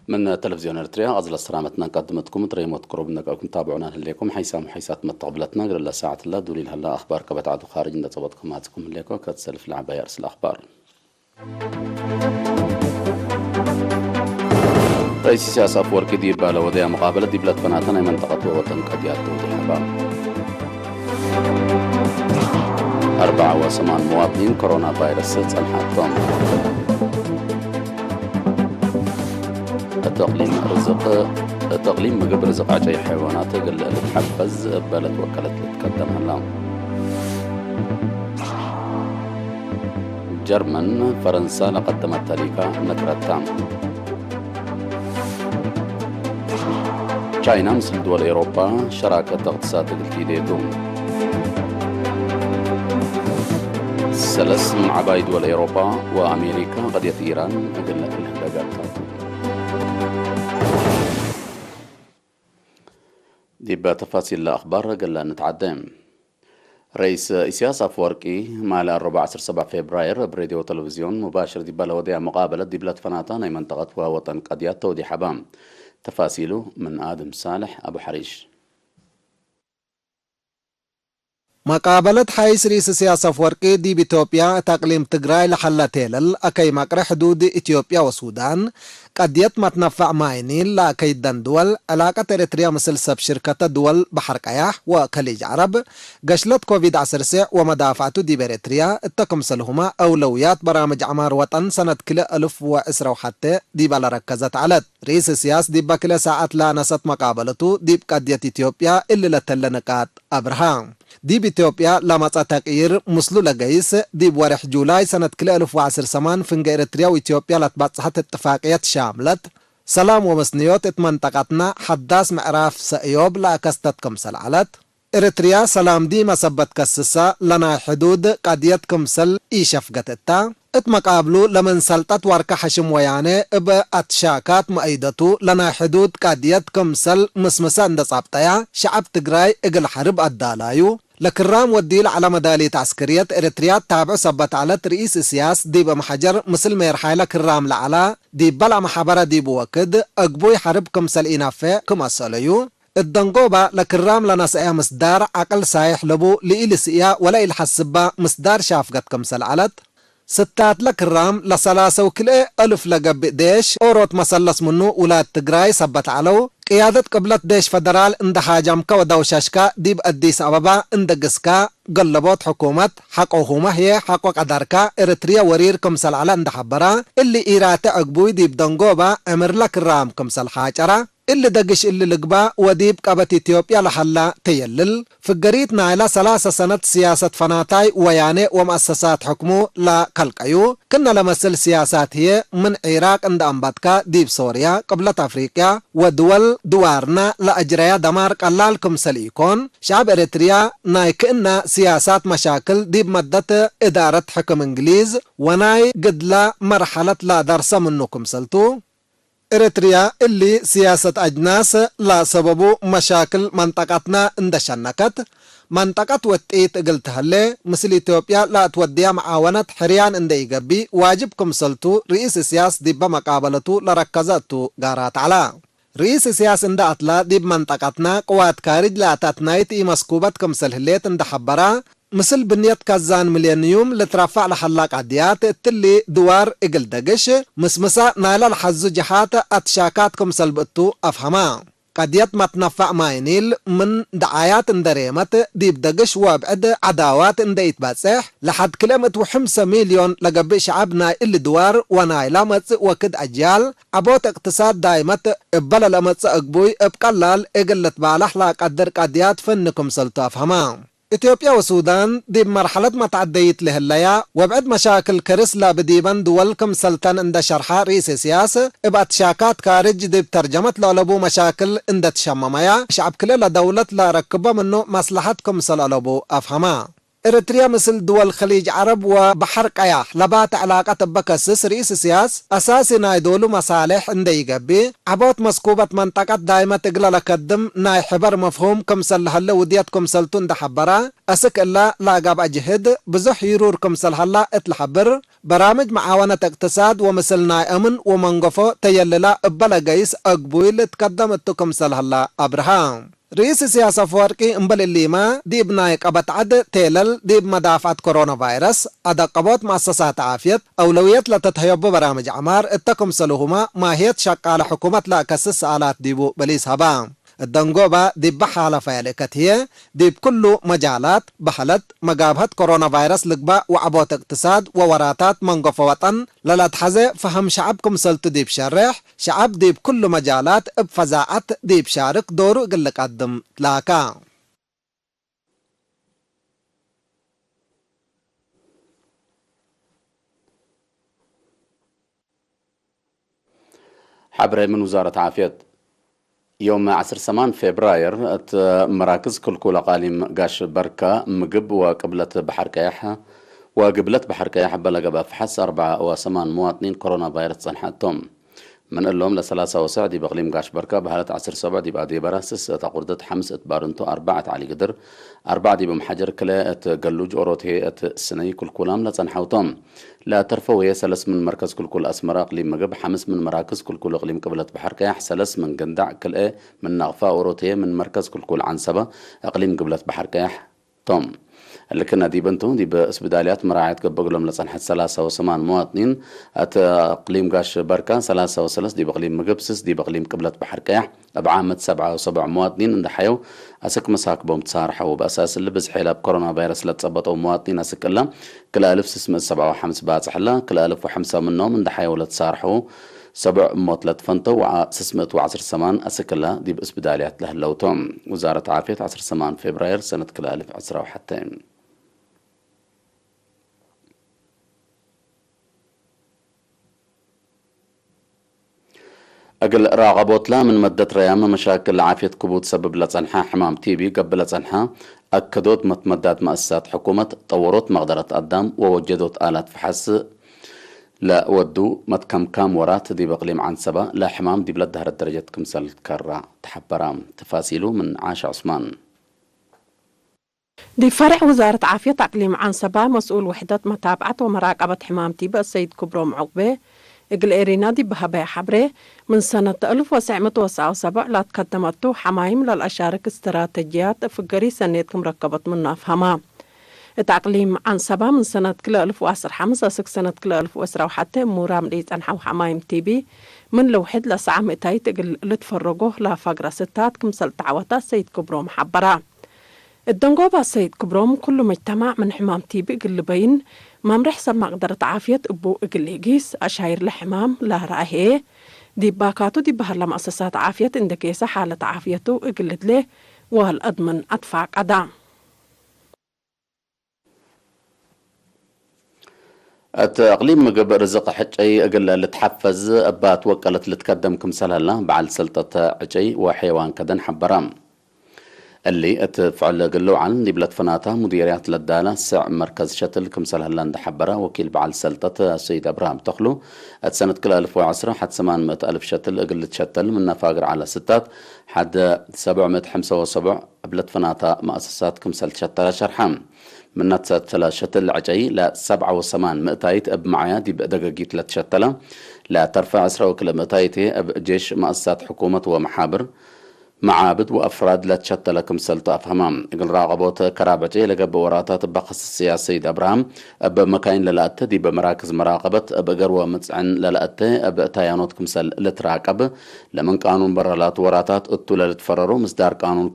من تلفزيون اريتريا أزل السلامتنا قدمتكم تريموت قرب نقاكم تابعونا هليكم حيسات متقبلتنا قبل ساعة الله دولي هلا أخبار كبت عدو خارج ند صوتكم هاتكم هليكم كتسلف لعبة يرسل الأخبار. رئيس سياسة أفوركي دي بالا وديا مقابلة دي بلاد بناتنا منطقة وطن قد يعتود الحباب. 84 مواطنين كورونا فيروس صلحتهم. تقليم مقبل رزق عجي حيوانات قل تحفز بلد وكلت تقدم هلا. جرمن فرنسا لقدمت تاريخا نكرتام. تشاينا مثل دول أوروبا شراكة اقتصاد الجديدون. سلس من عبايد دول أوروبا وأمريكا قضية إيران قل الهندقات. دي بتفاصيل الأخبار قلنا نتعدم. رئيس إسياس أفوركي مال 14 فبراير براديو وتلفزيون مباشر دي بلوديع مقابلة دي بلاد فناتان منطقة وطن قضيات تودي حبام. تفاصيله من آدم صالح أبو حريش. مقابلة حيث رئيس سياسة أفوركي دي بإثيوبيا تقليم تجراي لحلتيلل أكي مقر حدود إثيوبيا والسودان قديت ما تنفع ماينين لأكي دول علاقة إريتريا مثل سب شركة دول بحر قياح وخليج عرب قشلت كوفيد 19 ومدافعته دي بإريتريا التكمسلهما أولويات برامج عمار وطن سنة كلا 1010 حتى دي بلا ركزت على رئيس سياسة دي بكلا ساعات لا نست مقابلته دي بقديت إثيوبيا اللي لتلنكات أبرهام دي بإثيوبيا لما تغيير مسلو لغايس دي بورح جولاي سنة كلا 1010 فنجا إريتريا وإثيوبيا لتبصحت اتفاقيات شاملت سلام ومسنيوت اتمنطقتنا حداس معراف سأيوب لأكستت كمسل علت إريتريا سلام دي مسبت كسسا لنا حدود قديت كمسل إيشفقتتا اتمقابلو لمن سلطت واركا حشم وياني اب اتشاكات مؤيدتو لنا حدود قديت كمسل مسمسا اندصابتايا شعب تقراي اقل حرب الدالايو لكرام وديل على مدالية عسكرية إريتريا تابع سبت على رئيس سياس دي بمحجر مثل ما يرحيلا كرام لعلا دي بلا محبرة دي بوكد اقبوي حرب كمسل إنافة كمساليو الدنقوبة لكرام لنسأيا مصدار عقل سايح لبو لإلسئيا ولا الحسبة مصدار شافقت كمسل علت ستات لكرام لسلاسة وكله ألف لقب ديش أوروت مسلس منو ولاد تقراي سبت علو قيادة قبلت ديش فدرال اند حاجمكا ودوشاشكا ديب أديس أبابا اند قسكا قلبوت حكومة حقوهما هي حقو قدركا إريتريا ورير كمسل على اند حبرا اللي إيرات أقبوي ديب دنقوبا أمر لكرام كمسل حاجرا اللي دقش اللي لقبا وديب قبت إثيوبيا لحلا تيلل فقريت نايلا 3 سنة سياسة فناتاي وياني ومؤسسات حكمو لا كالقيو كنا لمثل سياسات هي من عراق عند أنباتكا ديب سوريا قبلة أفريقيا ودول دوارنا لأجريا دمار قلال كمسل إيكون شعب إريتريا ناي كأننا سياسات مشاكل ديب مدة إدارة حكم إنجليز وناي قد لا مرحلة لا درس منو كمسلتو إريتريا اللي سياسة أجناس لا سببو مشاكل منطقتنا اندشنكت منطقة وتئيت قلتها اللي مثل إثيوبيا لا توديها معاونة حريان اندي قبي واجبكم سلطو رئيس سياس ديب مقابلتو لركزتو قارات على رئيس سياس اند أطلا ديب منطقتنا قوات كارج لا تاتنايت مسكوبت كمسل هليت اند حبرا مثل بنيت كازان مليونيوم لترفع لحلاق عديات التلي دوار اقل دقش مسمسا نالا الحزو جحات اتشاكاتكم سلبتو افهما قديت ما تنفع ماينيل من دعايات اندريمت ديب دقش وابعد عداوات انديت باتسح لحد كلمة وحمسة مليون لقبي شعبنا اللي دوار ونايلا متس وكد اجيال عبوت اقتصاد دايمت ابلا لمتس اقبوي ابقلال اقلت بالحلا قدر قديات فنكم سلطو افهما إثيوبيا والسودان دي مرحلة ما تعديت لهالليا وبعد مشاكل كرسلا بديبان دولكم سلطان اند شرحة رئيس سياسة ابعت شاكات كارج دي بترجمت لولبو مشاكل اند تشممايا شعب كلا دولة لا ركبه منو مصلحتكم سلالبو أفهما إريتريا مثل دول خليج عرب وبحر قياح لبات علاقة بكسس رئيس سياس أساسي نايدولو مصالح اندي قبي عبوت مسكوبة منطقة دائمة تقلل لكدم ناي حبر مفهوم كمسل هلا وديات كمسل تند حبرا أسك إلا لا قاب أجهد بزح يرور كمسل هلا اتلحبر برامج معاونة اقتصاد ومثل ناي أمن ومنقفو تيللا إبلا قيس أقبويل تقدم التو كمسل هلا أبرهام رئيس سياسة فوركي امبل الليما ديب نايك أبت عد تيلل ديب مدافعة كورونا فيروس أدا قبوت مؤسسات عافية أولويات لتتهيب برامج عمار اتكم سلوهما ماهية شقال حكومة لا كسس آلات ديبو بليس هبام الدنقوبة ديب بحالة فعلكت هي ديب كل مجالات بحلت مقابهة كورونا فيروس لقباء وعبوت اقتصاد ووراتات منقف وطن للا تحزي فهم شعبكم سلط ديب شرح شعب ديب كل مجالات بفزاعة ديب شارك دورو قلق قدم تلاكا حبر من وزارة عافية يوم 10 فبراير مراكز كل أقاليم قاش بركة مقب وقبلت بحر كياحة وقبلت بحر كياحة بلغ بفحص 4 مواطنين كورونا فيروس صنحتهم من اللهم لثلاثة وسعدي بغليم قاش بركة بهالة 10 دي بعد براسس تقردت حمس اتبارنتو 4 علي قدر 4 دي بمحجر كلا قلوج أوروتي السنة كل كلام لصنحوتهم لا ترفوية سلس من مركز كل أسمر أقليم مقب حمس من مراكز كل أقليم قبلت بحر كياح سلس من قندع كل من نغفاء أوروتية من مركز كل عنسبة أقليم قبلت بحر كياح توم اللي كنا دي بنتو دي باسبداليات مراعية قبقلهم لصنحة 3 مواطنين أقليم قاش بركة 3 دي بقليم مقبسس دي بقليم قبلت بحر كياح بعامة 7 مواطنين اندحيو أسك مساك بوم تصارحوا بأساس اللي بزحيلة بكورونا فيروس لتصبطوا مواطنين أسك الله كل 1657 باصح الله كل 1005 منهم اندحيو لتصارحوا 7 موت فنتو 610 أسك الله دي باسبداليات لهلوتهم وزارة عافية 10 فبراير سنة كل 1010 وحتى أقل راغبوت لا من مدة ريامة مشاكل عافية كبوت سبب لصنحة حمام تيبي قبل لصنحة أكدوت متمدات مؤسسات حكومة طوروت مقدرة قدام ووجدوت آلات فحص لا ودو متكم كام ورات دي بقليم عن سبا لا حمام دي بلد هرد درجة كمسال كرة تحبرام تفاصيله من عاش عثمان دي فرع وزارة عافية أقليم عن سبا مسؤول وحدة متابعة ومراقبة حمام تيبا السيد كبروم عقبة إقل إيرينا دي بهباء حبره من سنة 1979 لا تقدمته حمايم للأشارك استراتيجيات فقري سنة مركبة من أفهمها التعقليم عن سبا من سنة كل 1015 أسك سنة كل 1010 وحتى مورام ليت أنحو حمايم تيبي من لوحد لساعة مئتاي تقل لتفرقوه لا فقرة ستات كمسل تعوتا سيد كبروم حبرا الدنقوبة سيد كبروم كل مجتمع من حمام تيبي قل بين ما مرحسب مقدرة عافية أبو إقليقيس أشاير لحمام لا رأيه دي باكاتو دي بهر لمؤسسات عافية اندكيسة حالة عافيته إقلت له والأضمن أدفع قدام التقليم مقب رزق حجي أقل لتحفز أبات وكلت لتقدم كمسال الله بعد سلطة حجي وحيوان كدن حبرام اللي اتفعل قلو عن دي بلد فناتا مديريات للدالة سع مركز شتل كمسال هلان حبرا وكيل بعل سلطة السيد أبراهام تخلو سنة كل 1010 حد 800 ألف شتل أقل تشتل من فاقر على ستات حد 775 بلد فناتا مؤسسات كمسال شتل شرحام من نتسلة شتل عجي لا 7 مئتايت أب معايا دي بدقاقيت لتشتلة لا ترفع 10 كل مئتايتي أب جيش مؤسسات حكومة ومحابر معابد وأفراد لا تشتى لكم سلطة أفهمام يقول راغبوت كرابتي لقب وراتات بقص السياسي أبراهام أب مكاين للأت دي بمراكز مراقبة أب قروة متسعن للأت أب تايانوت كمسل لتراقب لمن قانون برالات وراتات أتو لتفرروا مصدار قانون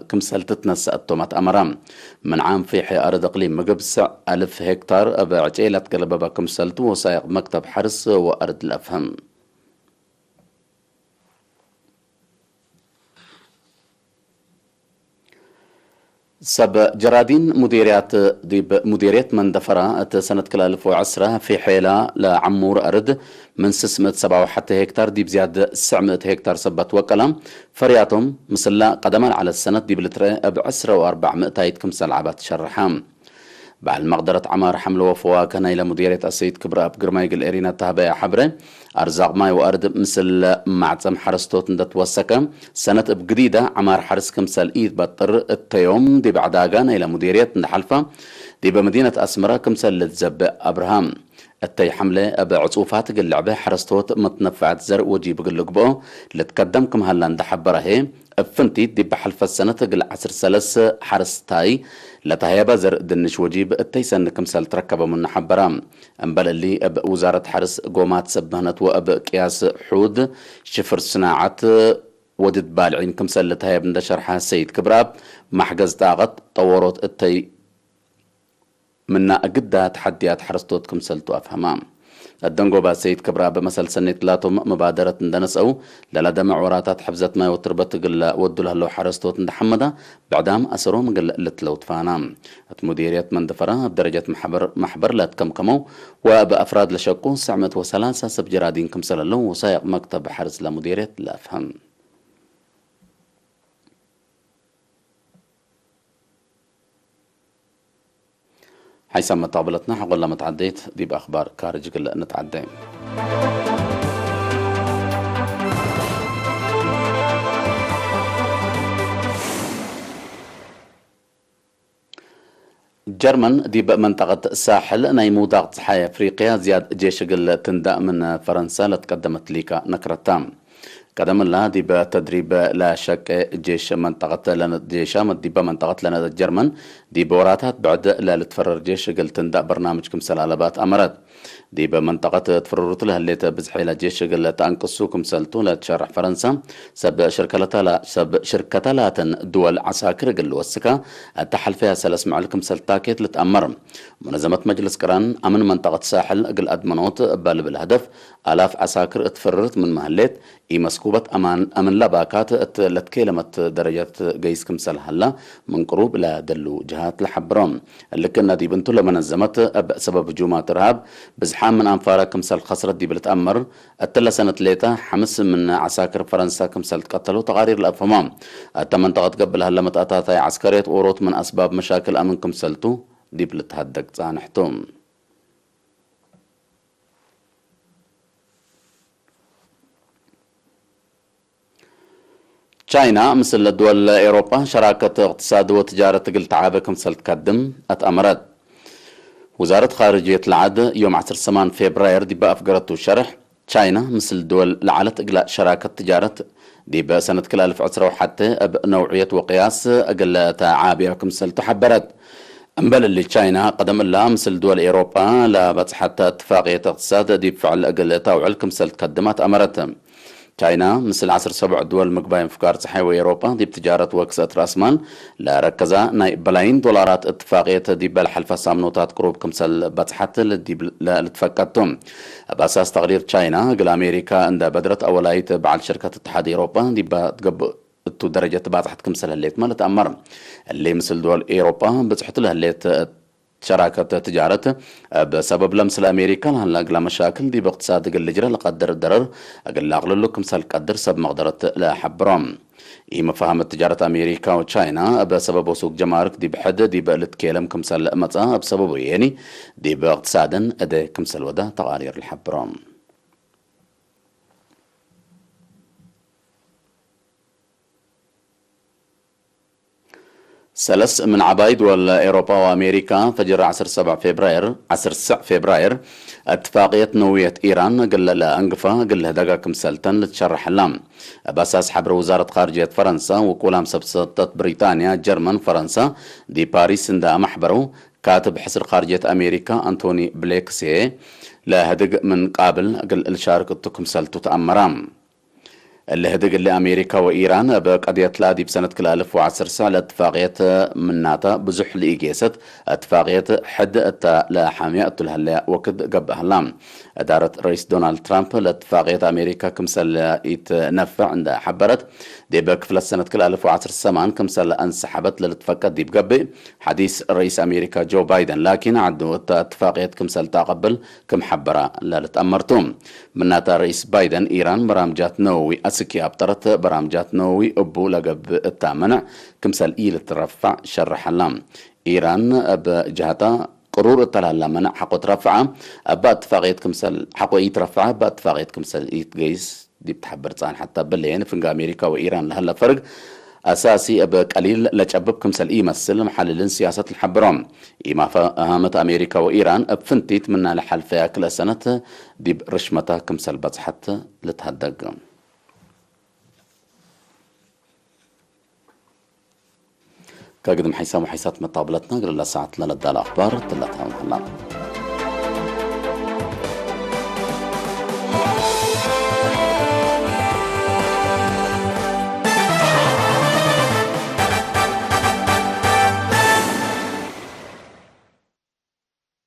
كمسل تتنسى أتومات أمرام من عام في حي أرض إقليم مقب 1000 هكتار أب عجيلة قلبة كمسلت وسايق مكتب حرس وأرض الأفهم سب جرادين مديريات مندفرة سنة كل 1010 في حيلة لعمور أرد من 607 حتى هكتار دي بزيادة 900 هكتار سبت وكلام فرياتهم مثل قدما على السنة دي بلترة ب 10 و400 كمسل عبات شرحام بعد مقدرة عمار حمل وفواكه إلى مديرية السيد كبرى بقرماي قل إرينا تهبايا حبرة أرزاق ماي وأرد مثل معتم حرستوت ندت وسكا سنة بجديدة عمار حرس كمسال إيد بطر التيوم دي بعداغان إلى مديرية نحلفة دي بمدينة أسمرة كمسال لتزب أبراهام التي حملة بعصوفات اللعبة حرستوت متنفعت زر وجيب قلقبو لتقدمكم هلا ندحبره هي فنتي دي بحلفة السنة قل 10 سلس حرستاي لتهيبا زر دنش وجيب التيسن كمسال تركبه من حبرام أنبال اللي أب وزارة حرس قومات سبهنت وأب قياس حود شفر صناعة ودد بالعين كمسال لتهيب ندشرحها السيد كبراب محجز طاقت طورت التي منا أجدها تحديات حرستوت كمسلتو أفهمام الدنقوبا سيد كبرى بمثل سنة لاتم مبادرة ندنس أو للا معوراتات حفزت ما وتربت قل ودو لهلو حرستوت ندحمدا بعدام أسروم قل لتلوت فانام مديرية مندفرة بدرجة محبر لا تكمكمو وبأفراد لشقو سعمت وسلاسة سبجرادين كمسللو وسايق مكتب حرس لمديرية لا أفهم حيثما طابلتنا حقول لما تعديت دي بأخبار كارج قل نتعدي جرمن دي بمنطقة الساحل نايمو ضغط صحايا افريقيا زياد جيش قل تندأ من فرنسا لتقدمت ليكا نكرتام قدم الله دي بتدريب لا شك جيش منطقة لنا جيش دي بمنطقة لنا الجرمن دي بوراتات بعد لا لتفرر جيش قلت ندأ برنامجكم سلالبات أمرت دي بمنطقة تفررت لها اللي تبزحيلا جيش قل تأنقصوكم سلتو لا تشرح فرنسا سب شركة لا دول عساكر قل وسكا التحل فيها سلس معلكم سلتاكيت لتأمر منظمة مجلس قران أمن منطقة ساحل قل أدمنوت بال بالهدف آلاف عساكر اتفررت من مهلات مسكوبة أمن لباكات لتكيلمت درجات جيس كمسل هلا من قروب لا دلو جهات لحبرام اللي كنا دي بنتو لما نزمت بسبب جومات إرهاب بزحام من أنفارا كمسل خسرت دي بلتأمر التلا سنة ليتا حمس من عساكر فرنسا كمسل تقتلوا تقارير الأفهمام التمنطقة قبل هلا متأتاتي عسكرية أوروت من أسباب مشاكل أمن كمسلتو دي بلتهدق تانحتوم تشاينا مثل الدول أوروبا شراكة اقتصاد وتجارة قلت عابكم سلتقدم أتأمرت وزارة خارجية العاد يوم 10 فبراير دي بأفقرته شرح تشاينا مثل الدول لعلت إقلاء شراكة تجارة دي بسنة كل 1010 حتى بنوعية وقياس أقل تعابيكم سلتحبرت أمبل اللي تشاينا قدم الله مثل دول أوروبا لا بس حتى اتفاقية اقتصاد دي بفعل أقل توعلكم سلتقدمات أمرتهم تشاينا مثل 7 دول مقباين فكار صحيوي أوروبا دي بتجارة وكسة رأس مال لا ركزا بلايين دولارات اتفاقية دي بالحلفة سامنوتات قروب كمسل بتحت لتفكتهم بأساس تقرير تشاينا قل أمريكا عند بدرت أولايت بعد شركة اتحاد أوروبا دي بتقب درجة باتحت كمسل هليت ما لتأمر اللي مثل دول أوروبا بتحط لها هليت شراكة تجارة بسبب لمس الأمريكان هلا أقل مشاكل دي باقتصاد قل جرى لقدر الضرر أقل أغلل لكم سال قدر سب مقدرة لا حبرام مفاهمة تجارة أمريكا وتشاينا بسبب سوق جمارك دي بحد دي بقلت كيلم كمسال مطا بسبب يعني دي باقتصادا أدي كمسال ودا تغير الحبرام سلس من عبايد والأوروبا وأمريكا فجر 10 فبراير اتفاقية نووية إيران قل لا أنقفة قل هدقا كمسلتن لتشرح اللام بأساس حبر وزارة خارجية فرنسا وكولام سبسطت بريطانيا جرمن فرنسا دي باريس دا محبرو كاتب حسر خارجية أمريكا أنتوني بليكسي لا هدق من قابل قل الشارك كمسلتو تأمرام اللي هدق اللي أمريكا وإيران بقضية لادي بسنة كل 1010 سنة اتفاقية من ناتا بزح لإيجيست اتفاقية حد لحامية الهلا وكد قب هلام دارت رئيس دونالد ترامب لاتفاقية أمريكا كمسل يتنفع عند حبرت دي بكفل السنة كل 1010 سمان كمسل انسحبت للاتفاقات دي بقبي حديث رئيس أمريكا جو بايدن لكن عدو اتفاقية كمسل تقبل كم حبرة للتأمرتم من ناتا رئيس بايدن إيران برامجات نووي أسكي أبطرت برامجات نووي أبو لقب التامنع كمسل إيل ترفع شرح اللام إيران بجهتا قرور التلالا منع حقو ترفعه أبا اتفاقية كمسل حقو يترفعه أبا اتفاقية كمسل يتقيس دي بتحبر تصان حتى بالليين فنق أمريكا وإيران لهلا فرق أساسي أبا قليل لجأبب كمسل يمثل محللين سياسة الحبرام إما فهامت أمريكا وإيران بفنتيت منا لحل فيها كل سنة دي برشمتها كمسل بصحت لتهدق كقدم حيسام وحيسات مطابلتنا قبل الساعة 3 الأخبار تلتها